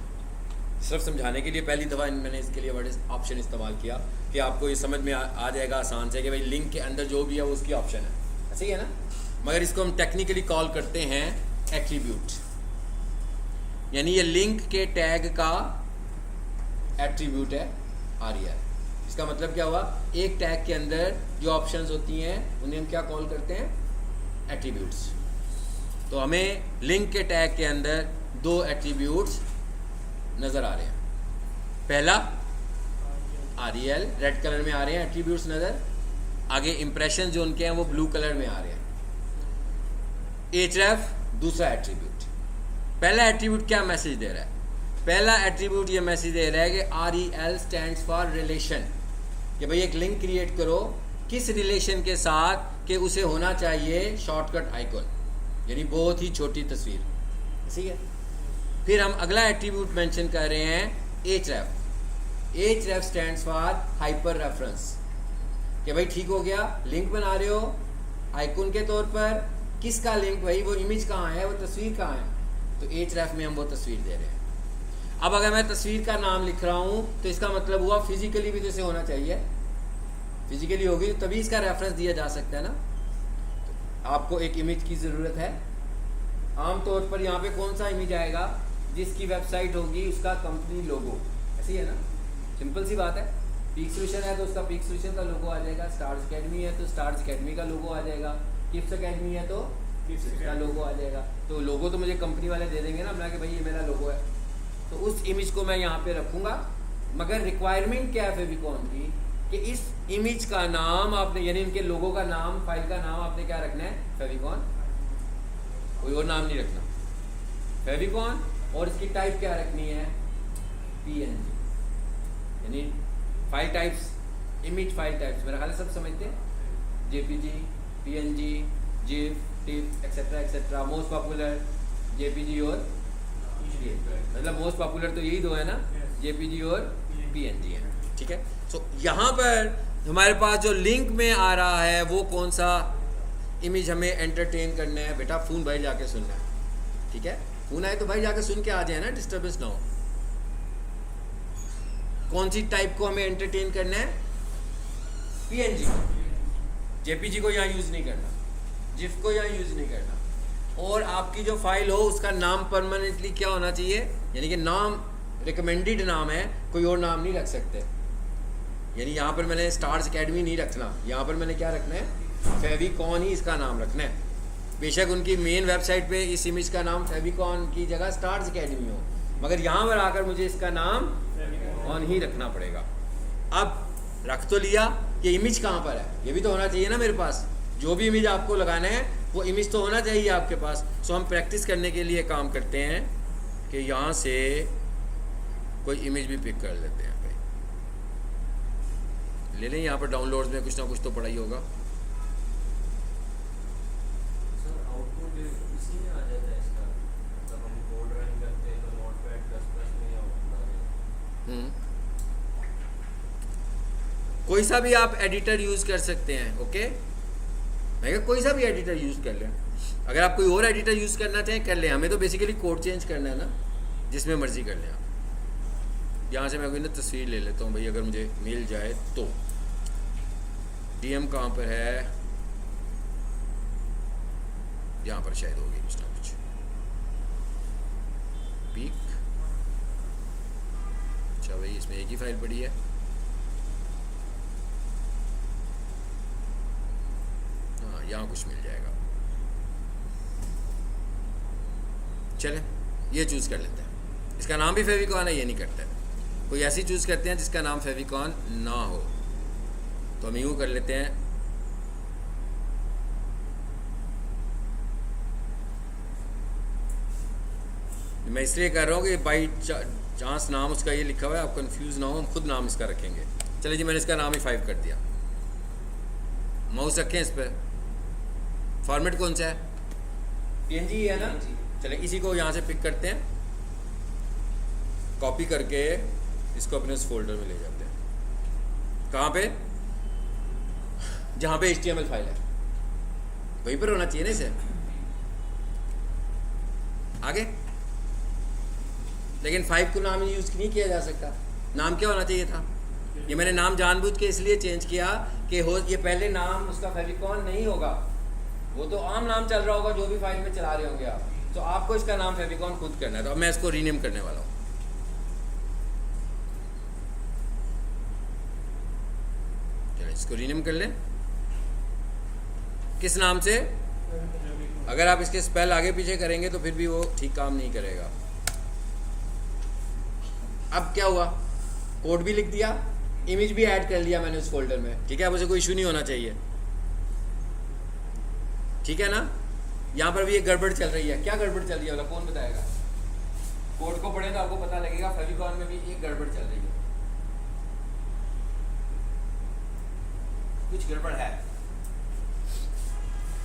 सिर्फ समझाने के लिए पहली दफ़ा मैंने इसके लिए वर्ड ऑप्शन इस्तेमाल किया कि आपको ये समझ में आ जाएगा आसान से कि भाई लिंक के अंदर जो भी है वो उसकी ऑप्शन है, ऐसे ही है ना। मगर इसको हम टेक्निकली कॉल करते हैं एट्रीब्यूट, यानी ये लिंक के टैग का एट्रीब्यूट है REL। इसका मतलब क्या हुआ? एक टैग के अंदर जो ऑप्शंस होती हैं उन्हें हम क्या कॉल करते हैं? एट्रीब्यूट्स। तो हमें लिंक के टैग के अंदर 2 एट्रीब्यूट्स नज़र आ रहे हैं। पहला REL, रेड कलर में आ रहे हैं एट्रीब्यूट्स नज़र, आगे इंप्रेशन जो उनके हैं वो ब्लू कलर में आ रहे हैं। href दूसरा एट्रीब्यूट। पहला एट्रीब्यूट क्या मैसेज दे रहा है? पहला एट्रीब्यूट ये मैसेज दे रहा है कि REL स्टैंड्स फॉर रिलेशन, कि भाई एक लिंक क्रिएट करो किस रिलेशन के साथ कि उसे होना चाहिए शॉर्टकट आइकन, यानी बहुत ही छोटी तस्वीर, ठीक है। फिर हम अगला एट्रीब्यूट मेंशन कर रहे हैं href। href stands for hyper reference, कि भाई ठीक हो गया, लिंक बना रहे हो आइकन के तौर पर, किसका लिंक भाई? वो इमेज कहाँ है, वो तस्वीर कहाँ है? तो href में हम वो तस्वीर दे रहे हैं। अब अगर मैं तस्वीर का नाम लिख रहा हूँ तो इसका मतलब हुआ फिजिकली भी जैसे होना चाहिए, फिजिकली होगी तभी इसका रेफरेंस दिया जा सकता है ना। आपको एक इमेज की ज़रूरत है, आमतौर पर यहाँ पे कौन सा इमेज आएगा? जिसकी वेबसाइट होगी उसका कंपनी लोगो, ऐसी है ना, सिंपल सी बात है। पीक सोल्यूशन है तो उसका पीक सोल्यूशन का लोगो आ जाएगा, स्टार्स अकेडमी है तो स्टार्स अकेडमी का लोगो आ जाएगा, किप्स अकेडमी है तो किप्स का लोगो आ जाएगा। तो लोगो तो मुझे कंपनी वाले दे देंगे ना अपना कि भाई ये मेरा लोगो है, तो उस इमेज को मैं यहाँ पे रखूँगा। मगर रिक्वायरमेंट क्या है फेविकॉन की कि इस इमेज का नाम आपने, यानी इनके लोगो का नाम, फाइल का नाम आपने क्या रखना है? फेविकॉन, कोई और नाम नहीं रखना, फेविकॉन। और इसकी टाइप क्या रखनी है? PNG, यानी file types, image file types मेरा ख्याल है सब समझते हैं, JPG, PNG, GIF, TIFF etcetera etcetera. Most popular JPG और मतलब मोस्ट पॉपुलर तो यही 2 है ना, JPG और PNG है, ठीक है। तो यहाँ पर हमारे पास जो लिंक में आ रहा है वो कौन सा इमेज हमें एंटरटेन करना है? बेटा फ़ोन भाई जाके सुनना है, ठीक है। फ़ोन आए तो भाई जाके सुन के आ जाए ना, डिस्टर्बेंस ना हो। कौन सी टाइप को हमें एंटरटेन करना है? PNG। JPG को यहाँ यूज़ नहीं करना, GIF को यहाँ यूज़ नहीं करना। और आपकी जो फाइल हो उसका नाम परमानेंटली क्या होना चाहिए? यानी कि नाम रिकमेंडेड नाम है, कोई और नाम नहीं रख सकते। यानी यहाँ पर मैंने स्टार्स अकेडमी नहीं रखना, यहाँ पर मैंने क्या रखना है? फेविकॉन ही इसका नाम रखना है। बेशक उनकी मेन वेबसाइट पे इस इमेज का नाम फेविकॉन की जगह स्टार्स अकेडमी हो, मगर यहाँ पर आकर मुझे इसका नाम ऑन ही रखना पड़ेगा। अब रख तो लिया, ये इमेज कहाँ पर है? ये भी तो होना चाहिए ना मेरे पास। जो भी इमेज आपको लगाना है वो इमेज तो होना चाहिए आपके पास। सो हम प्रैक्टिस करने के लिए काम करते हैं कि यहाँ से कोई इमेज भी पिक कर लेते हैं भाई, ले लें। यहाँ पर डाउनलोड्स में कुछ ना कुछ तो पड़ा ही होगा। कोई सा भी आप एडिटर यूज़ कर सकते हैं, ओके। मैं कहा कोई सा भी एडिटर यूज़ कर लें। अगर आप कोई और एडिटर यूज़ करना चाहें कर लें, हमें तो बेसिकली कोड चेंज करना है ना, जिसमें मर्जी कर लें आप। यहाँ से मैं कोई ना तस्वीर ले लेता हूँ भाई, अगर मुझे मिल जाए तो। DM कहाँ पर है? यहाँ पर शायद होगी कुछ ना कुछ पीक। अच्छा भाई इसमें एक ही फाइल पड़ी है। हाँ यहाँ कुछ मिल जाएगा। चले ये चूज़ कर लेते हैं। इसका नाम भी फेविकॉन है, ये नहीं करते हैं। कोई ऐसी चूज़ करते हैं जिसका नाम फेविकॉन ना हो। तो हम यूँ कर लेते हैं, मैं इसलिए कर रहा हूँ कि बाई चांस नाम उसका ये लिखा हुआ है, आप कंफ्यूज ना हो, हम खुद नाम इसका रखेंगे। चलिए जी मैंने इसका नाम ही 5 कर दिया। माउस रखें इस पर। फॉर्मेट कौन सा है? PNG है ना। चलिए इसी को यहाँ से पिक करते हैं, कॉपी करके इसको अपने उस फोल्डर में ले जाते हैं। कहाँ पे? जहाँ पे HTML फाइल है वहीं पर होना चाहिए ना इसे। आगे लेकिन 5 को नाम यूज़ नहीं किया जा सकता। नाम क्या होना चाहिए था? ये मैंने नाम जानबूझ के इसलिए चेंज किया कि हो ये पहले नाम उसका फेविकॉन नहीं होगा, वो तो आम नाम चल रहा होगा जो भी फाइल में चला रहे होंगे आप। तो आपको इसका नाम फेविकॉन खुद करना है। तो अब मैं इसको रीनेम करने वाला हूँ। चलो इसको रीनेम कर लें। किस नाम से? अगर आप इसके स्पेल आगे पीछे करेंगे तो फिर भी वो ठीक काम नहीं करेगा। अब क्या हुआ? कोड भी लिख दिया, इमेज भी ऐड कर लिया मैंने उस फोल्डर में। ठीक है, अब उसे कोई इशू नहीं होना चाहिए। ठीक है ना। यहाँ पर भी एक गड़बड़ चल रही है। क्या गड़बड़ चल रही है वाला कौन बताएगा? कोड को पढ़े तो आपको पता लगेगा। फेविकॉन में भी एक गड़बड़ चल रही है, कुछ गड़बड़ है।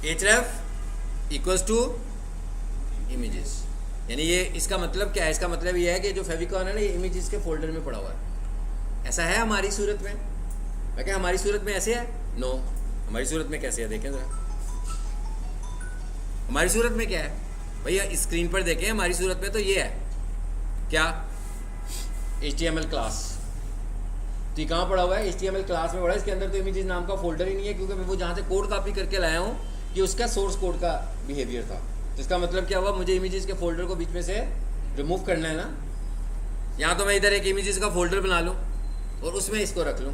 href इक्वल्स टू इमेजेस, यानी ये इसका मतलब क्या है? इसका मतलब ये है कि जो फेविकॉन है ना, ये इमेजेस के फोल्डर में पड़ा हुआ है। ऐसा है हमारी सूरत में? मैं क्या हमारी सूरत में ऐसे है? नो, हमारी सूरत में कैसे है देखें जरा। हमारी सूरत में क्या है भैया? स्क्रीन पर देखें। हमारी सूरत में तो ये है क्या? HTML class. तो ये कहाँ पड़ा हुआ है? HTML क्लास में पड़ा है। इसके अंदर तो इमेजेस नाम का फोल्डर ही नहीं है, क्योंकि मैं वो जहाँ से कोड कॉपी करके लाया हूँ ये उसका सोर्स कोड का बिहेवियर था। तो इसका मतलब क्या हुआ? मुझे इमेजेस के फोल्डर को बीच में से रिमूव करना है ना। यहाँ तो मैं इधर एक इमेजेस का फोल्डर बना लूँ और उसमें इसको रख लूँ।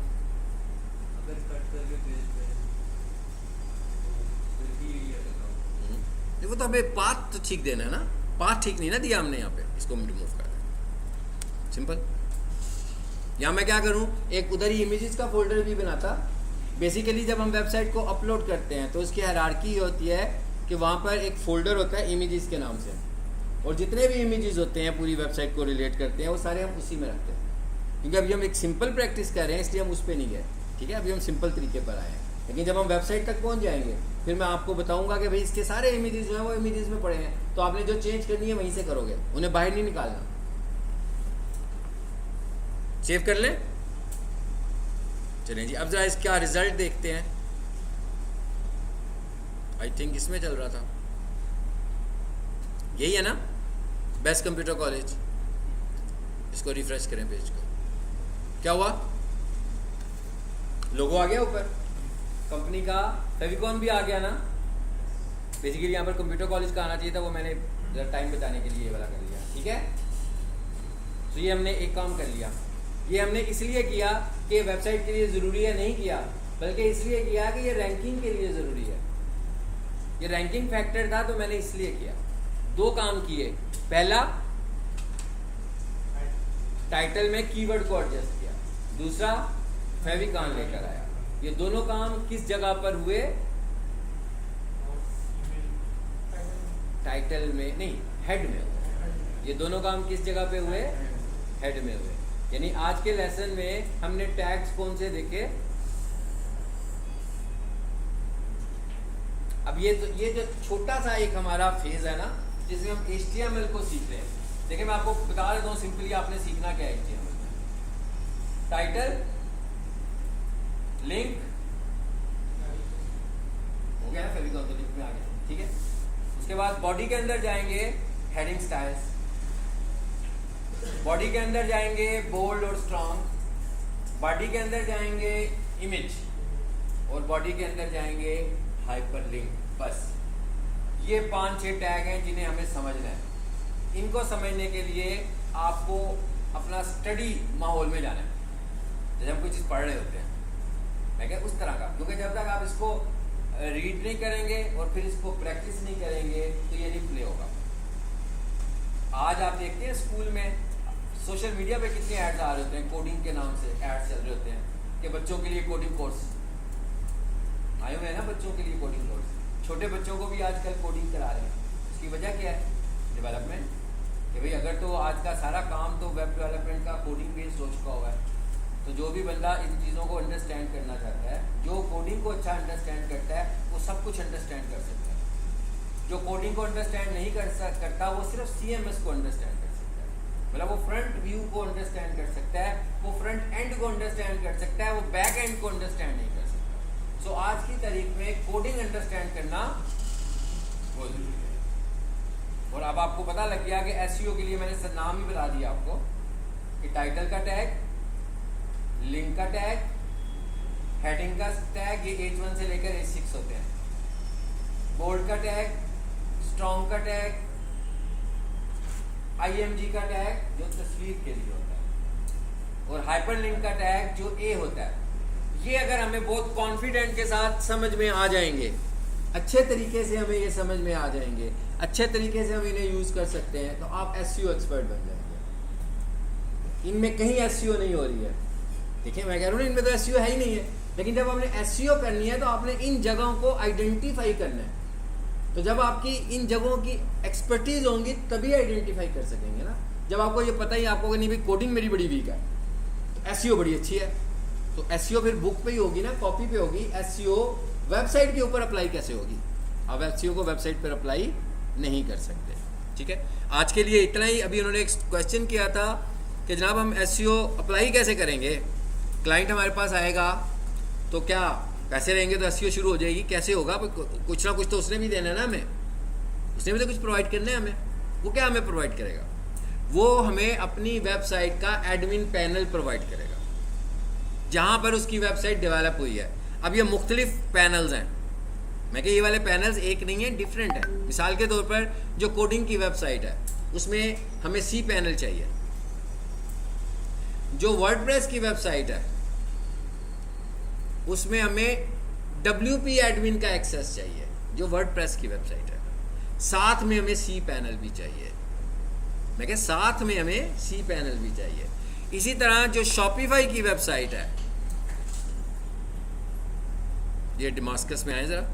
देखो तो हमें पाथ तो ठीक देना है ना। पाथ ठीक नहीं ना दिया हमने यहाँ पे, इसको हम रिमूव कर दें। सिंपल। यहाँ मैं क्या करूँ? एक उधर ही इमेजेस का फोल्डर भी बनाता। बेसिकली जब हम वेबसाइट को अपलोड करते हैं तो उसकी हायरार्की होती है कि वहाँ पर एक फोल्डर होता है इमेजेस के नाम से, और जितने भी इमेजेस होते हैं पूरी वेबसाइट को रिलेट करते हैं वो सारे हम उसी में रखते हैं। क्योंकि अभी हम एक सिंपल प्रैक्टिस कर रहे हैं इसलिए हम उस पर नहीं गए। ठीक है, अभी हम सिंपल तरीके पर आए हैं। लेकिन जब हम वेबसाइट तक पहुँच जाएंगे फिर मैं आपको बताऊंगा कि भाई इसके सारे इमेजेस जो हैं वो इमेजेस में पड़े हैं। तो आपने जो चेंज करनी है वहीं से करोगे, उन्हें बाहर नहीं निकालना। सेव कर लें। चलें जी, अब जरा इसका रिजल्ट देखते हैं। आई थिंक इसमें चल रहा था, यही है ना, बेस्ट कंप्यूटर कॉलेज। इसको रिफ्रेश करें पेज को। क्या हुआ? लोगो आ गया ऊपर कंपनी का, फेविकॉन भी आ गया ना। बेसिकली यहाँ पर कंप्यूटर कॉलेज का आना चाहिए था, वो मैंने जरा टाइम बचाने के लिए ये वाला कर लिया। ठीक है, तो ये हमने एक काम कर लिया। ये हमने इसलिए किया कि वेबसाइट के लिए ज़रूरी है, नहीं किया, बल्कि इसलिए किया कि ये रैंकिंग के लिए ज़रूरी है। ये रैंकिंग फैक्टर था तो मैंने इसलिए किया। 2 काम किए। पहला, टाइटल में कीवर्ड को एडजस्ट किया। दूसरा, फेविकॉन लेकर आया। ये दोनों काम किस जगह पर हुए? टाइटल में नहीं, हेड में हुए। ये दोनों काम किस जगह पे हुए? हेड में हुए। यानी आज के लेसन में हमने टैग्स कौन से देखे? अब ये जो छोटा सा एक हमारा फेज है ना, जिसमें हम HTML को सीख रहे हैं। देखिए मैं आपको बता देता हूँ सिंपली आपने सीखना क्या है HTML में। टाइटल, लिंक हो गया ना, फेविकॉन तो लिंक में आ गया। ठीक है, उसके बाद बॉडी के अंदर जाएंगे हेडिंग स्टाइल्स, बॉडी के अंदर जाएंगे बोल्ड और स्ट्रॉन्ग, बॉडी के अंदर जाएंगे इमेज, और बॉडी के अंदर जाएंगे हाइपरलिंक। बस ये 5-6 टैग हैं जिन्हें हमें समझना है। इनको समझने के लिए आपको अपना स्टडी माहौल में जाना है। जैसे हम कोई चीज़ पढ़ रहे होते हैं, मैं क्या उस तरह का, क्योंकि जब तक आप इसको रीड नहीं करेंगे और फिर इसको प्रैक्टिस नहीं करेंगे तो ये नहीं प्ले होगा। आज आप देखते हैं स्कूल में सोशल मीडिया पे कितने एड्स आ रहे होते हैं, कोडिंग के नाम से एड्स चल रहे होते हैं कि बच्चों के लिए कोडिंग कोर्स आए हुए हैं ना, बच्चों के लिए कोडिंग कोर्स। छोटे बच्चों को भी आजकल कोडिंग करा रहे हैं। इसकी वजह क्या है? डेवलपमेंट। कि भाई अगर तो आज का सारा काम तो वेब डेवलपमेंट का कोडिंग बेस्ड हो चुका हुआ है, तो जो भी बंदा इन चीज़ों को अंडरस्टैंड करना चाहता है, जो कोडिंग को अच्छा अंडरस्टैंड करता है, वो सब कुछ अंडरस्टैंड कर सकता है। जो कोडिंग को अंडरस्टैंड नहीं करता वो सिर्फ CMS को अंडरस्टैंड कर सकता है। मतलब वो फ्रंट व्यू को अंडरस्टैंड कर सकता है, वो फ्रंट एंड को अंडरस्टैंड कर सकता है, वो बैक एंड को अंडरस्टैंड नहीं कर सकता। सो आज की तारीख में कोडिंग अंडरस्टैंड करना बहुत जरूरी है। और अब आपको पता लग गया कि SEO के लिए मैंने नाम ही बता दिया आपको कि टाइटल का टैग, लिंक का टैग, हेडिंग का टैग, ये H1 से लेकर H6 होते हैं। बोल्ड का टैग, स्ट्रॉन्ग का टैग, IMG का टैग जो तस्वीर के लिए होता है, और हाइपरलिंक का टैग जो A होता है। ये अगर हमें बहुत कॉन्फिडेंट के साथ समझ में आ जाएंगे, अच्छे तरीके से हमें ये समझ में आ जाएंगे, अच्छे तरीके से हम इन्हें यूज कर सकते हैं, तो आप SEO एक्सपर्ट बन जाएंगे। इनमें कहीं SEO नहीं हो रही है। देखिए मैं कह रहा हूँ इनमें तो SEO है ही नहीं है, लेकिन जब आपने SEO करनी है तो आपने इन जगहों को आइडेंटिफाई करना है। तो जब आपकी इन जगहों की एक्सपर्टीज होंगी तभी आइडेंटिफाई कर सकेंगे ना। जब आपको ये पता ही आपको कि नहीं भाई कोडिंग मेरी बड़ी वीक है, तो SEO बड़ी अच्छी है, तो SEO फिर बुक पे ही होगी ना, कॉपी पे होगी। SEO वेबसाइट के ऊपर अप्लाई कैसे होगी? आप SEO को वेबसाइट पर अप्लाई नहीं कर सकते। ठीक है, आज के लिए इतना ही। अभी उन्होंने एक क्वेश्चन किया था कि जनाब हम SEO अप्लाई कैसे करेंगे? क्लाइंट हमारे पास आएगा तो क्या पैसे रहेंगे तो SEO शुरू हो जाएगी? कैसे होगा? कुछ ना कुछ तो उसने भी देना है ना हमें, उसने भी तो कुछ प्रोवाइड करना है हमें। वो क्या हमें प्रोवाइड करेगा? वो हमें अपनी वेबसाइट का एडमिन पैनल प्रोवाइड करेगा जहाँ पर उसकी वेबसाइट डेवलप हुई है। अब ये मुख्तलिफ पैनल्स हैं, मैं कि ये वाले पैनल्स एक नहीं है, डिफरेंट है। मिसाल के तौर पर जो कोडिंग की वेबसाइट है उसमें हमें C पैनल चाहिए। जो वर्डप्रेस की वेबसाइट है उसमें हमें WP एडमिन का एक्सेस चाहिए, जो वर्डप्रेस की वेबसाइट है। साथ में हमें C पैनल भी चाहिए, मैं कह साथ में हमें C पैनल भी चाहिए। इसी तरह जो शॉपिफाई की वेबसाइट है, ये डेमास्कस में आए जरा,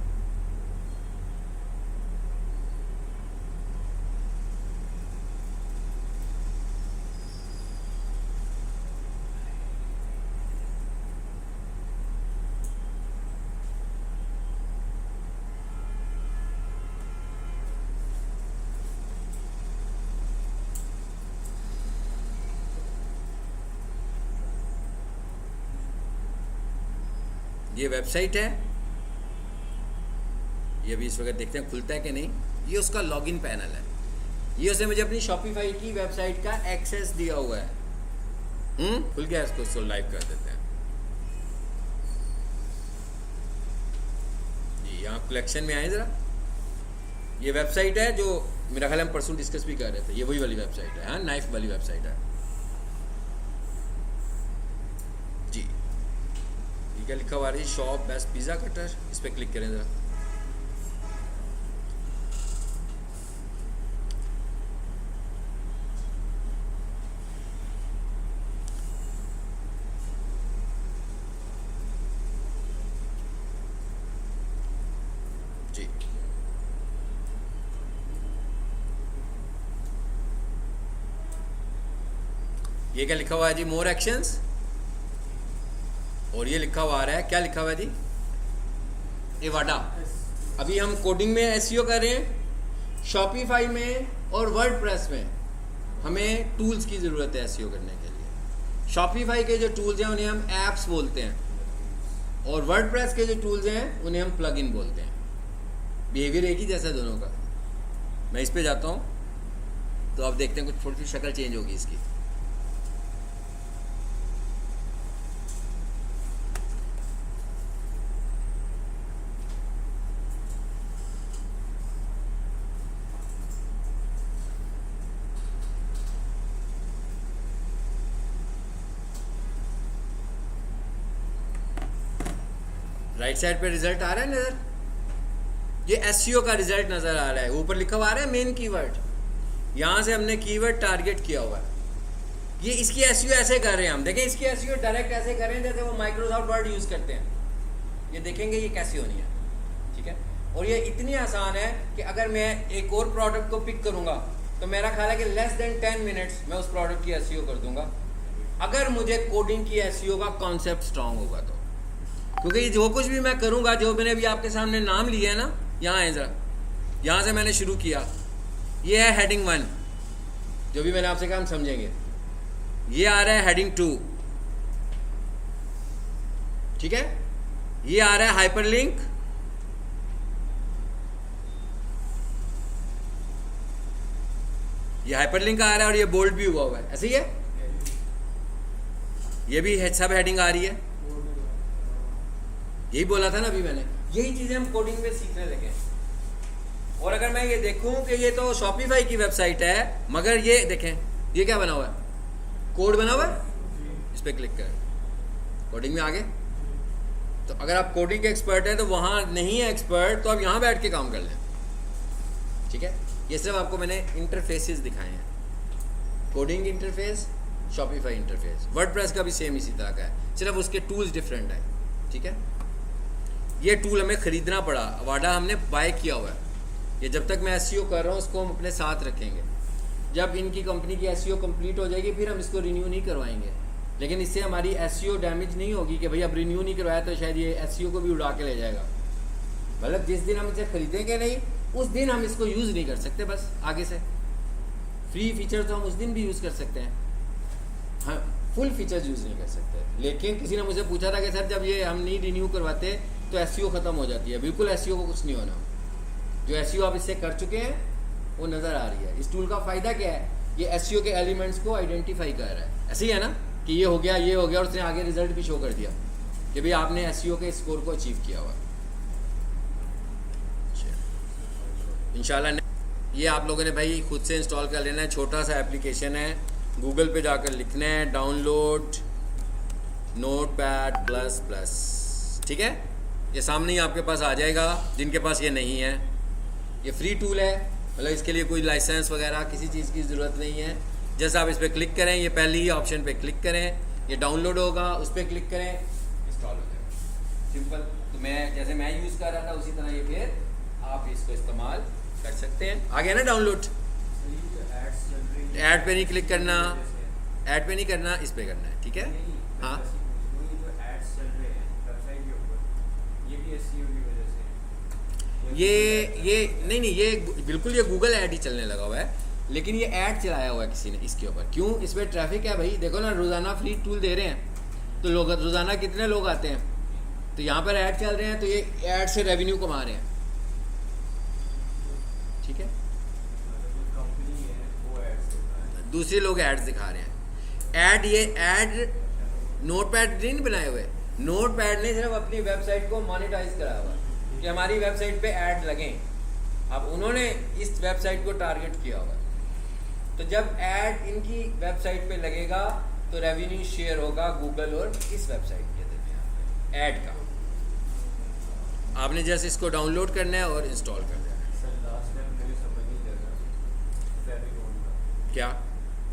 ये वेबसाइट है। ये भी इस वक्त देखते हैं खुलता है कि नहीं। ये उसका लॉगिन पैनल है। ये उसने मुझे अपनी शॉपिफाई की वेबसाइट का एक्सेस दिया हुआ है। खुल गया, इसको लाइव कर देते हैं। जी यहाँ कलेक्शन में आए जरा। ये वेबसाइट है जो मेरा ख्याल हम परसों डिस्कस भी कर रहे थे। ये वही वाली वेबसाइट है, हाँ, नाइफ वाली वेबसाइट है जी। ये क्या लिखा हुआ है? शॉप बेस्ट पिज़्ज़ा कटर, इस पर क्लिक करें जरा। जी ये क्या लिखा हुआ है जी? मोर एक्शंस। और ये लिखा हुआ आ रहा है, क्या लिखा हुआ है जी? एवाडा। अभी हम कोडिंग में SEO कर रहे हैं, शॉपिफाई में और वर्डप्रेस में हमें टूल्स की ज़रूरत है SEO करने के लिए। शॉपिफाई के जो टूल्स हैं उन्हें हम ऐप्स बोलते हैं, और वर्डप्रेस के जो टूल्स हैं उन्हें हम प्लगइन बोलते हैं। बिहेवियर एक ही जैसा है दोनों का। मैं इस पे जाता हूँ तो आप देखते हैं कुछ थोड़ी सी शक्ल चेंज होगी इसकी। राइट साइड पे रिजल्ट आ रहा है नज़र, ये एसईओ का रिजल्ट नज़र आ रहा है, ऊपर लिखा हुआ आ रहा है मेन कीवर्ड, यहाँ से हमने कीवर्ड टारगेट किया हुआ है। ये इसकी एसईओ ऐसे कर रहे हैं हम, देखें इसकी एसईओ डायरेक्ट ऐसे कर रहे हैं जैसे वो माइक्रोसॉफ्ट वर्ड यूज़ करते हैं। ये देखेंगे ये कैसी होनी है, ठीक है। और ये इतनी आसान है कि अगर मैं एक और प्रोडक्ट को पिक करूँगा तो मेरा ख्याल है कि लेस देन 10 मिनट्स मैं उस प्रोडक्ट की एसईओ कर दूंगा, अगर मुझे कोडिंग की एसईओ का कॉन्सेप्ट स्ट्रांग होगा तो। क्योंकि जो कुछ भी मैं करूँगा, जो मैंने अभी आपके सामने नाम लिया है ना, यहाँ है ज़रा, यहाँ से मैंने शुरू किया, ये है हेडिंग 1, जो भी मैंने आपसे कहा हम समझेंगे। ये आ रहा है हेडिंग 2, ठीक है। ये आ रहा है हाइपरलिंक, ये हाइपरलिंक आ रहा है और ये बोल्ड भी हुआ है, ऐसे ही है। ये भी सब हेडिंग आ रही है, यही बोला था ना अभी मैंने, यही चीजें हम कोडिंग में सीखने लगे। और अगर मैं ये देखूं कि ये तो शॉपिफाई की वेबसाइट है, मगर ये देखें ये क्या बना हुआ है, कोड बना हुआ है, इस पर क्लिक करें, कोडिंग में आ गए। तो अगर आप कोडिंग के एक्सपर्ट हैं तो वहाँ नहीं है एक्सपर्ट, तो आप यहाँ बैठ के काम कर लें, ठीक है। ये सिर्फ आपको मैंने इंटरफेसेस दिखाए हैं, coding interface, Shopify interface, WordPress का भी सेम इसी तरह का है, सिर्फ उसके टूल्स डिफरेंट हैं, ठीक है। ये टूल हमें ख़रीदना पड़ा, अवाडा हमने बाय किया हुआ है। ये जब तक मैं एसईओ कर रहा हूँ उसको हम अपने साथ रखेंगे, जब इनकी कंपनी की एसईओ कंप्लीट हो जाएगी फिर हम इसको रिन्यू नहीं करवाएंगे, लेकिन इससे हमारी एसईओ डैमेज नहीं होगी कि भाई अब रिन्यू नहीं करवाया तो शायद ये एसईओ को भी उड़ा के ले जाएगा। मतलब जिस दिन हम इसे खरीदेंगे नहीं उस दिन हम इसको यूज़ नहीं कर सकते, बस आगे से फ्री फीचर तो हम उस दिन भी यूज़ कर सकते हैं, हाँ फुल फीचर्स यूज़ नहीं कर सकते। लेकिन किसी ने मुझे पूछा था कि सर जब ये हम नहीं रिन्यू करवाते तो एसईओ ख़त्म हो जाती है। बिल्कुल एसईओ को कुछ नहीं होना, जो एसईओ आप इससे कर चुके हैं वो नज़र आ रही है। इस टूल का फ़ायदा क्या है, ये एसईओ के एलिमेंट्स को आइडेंटिफाई कर रहा है। ऐसे ही है ना कि ये हो गया और उसने आगे रिजल्ट भी शो कर दिया कि भाई आपने एसईओ के स्कोर को अचीव किया हुआ। इंशाल्लाह ये आप लोगों ने भाई खुद से इंस्टॉल कर लेना है, छोटा सा एप्लीकेशन है, गूगल पे जाकर लिखना है डाउनलोड नोटपैड++, ठीक है। ये सामने ही आपके पास आ जाएगा, जिनके पास ये नहीं है। ये फ्री टूल है, मतलब इसके लिए कोई लाइसेंस वगैरह किसी चीज़ की ज़रूरत नहीं है। जैसे आप इस पर क्लिक करें, ये पहले ही ऑप्शन पे क्लिक करें, ये डाउनलोड होगा, उस पर क्लिक करें, इंस्टॉल हो जाएगा, सिंपल। तो मैं जैसे मैं यूज़ कर रहा था उसी तरह ये फिर आप इसको इस्तेमाल कर सकते हैं। आ गया ना डाउनलोड। ऐड पे नहीं क्लिक करना, ऐड पे नहीं करना, इस पे करना है, ठीक है। हाँ ये नहीं ये बिल्कुल ये गूगल ऐड ही चलने लगा हुआ है, लेकिन ये ऐड चलाया हुआ है किसी ने इसके ऊपर। क्यों? इस पर ट्रैफिक है भाई, देखो ना रोज़ाना फ्री टूल दे रहे हैं तो लोग रोज़ाना कितने लोग आते हैं, तो यहाँ पर ऐड चल रहे हैं तो ये ऐड से रेवेन्यू कमा रहे हैं, ठीक है। दूसरे लोग एड्स दिखा रहे हैं। ऐड ये ऐड नोटपैड नहीं बनाए हुए, नोटपैड ने सिर्फ अपनी वेबसाइट को मोनेटाइज कराया हुआ कि हमारी वेबसाइट पे ऐड लगें। अब उन्होंने इस वेबसाइट को टारगेट किया हुआ, तो जब ऐड इनकी वेबसाइट पे लगेगा तो रेवेन्यू शेयर होगा गूगल और इस वेबसाइट के दरमियान ऐड का। आपने जैसे इसको डाउनलोड करना है और इंस्टॉल करना है। क्या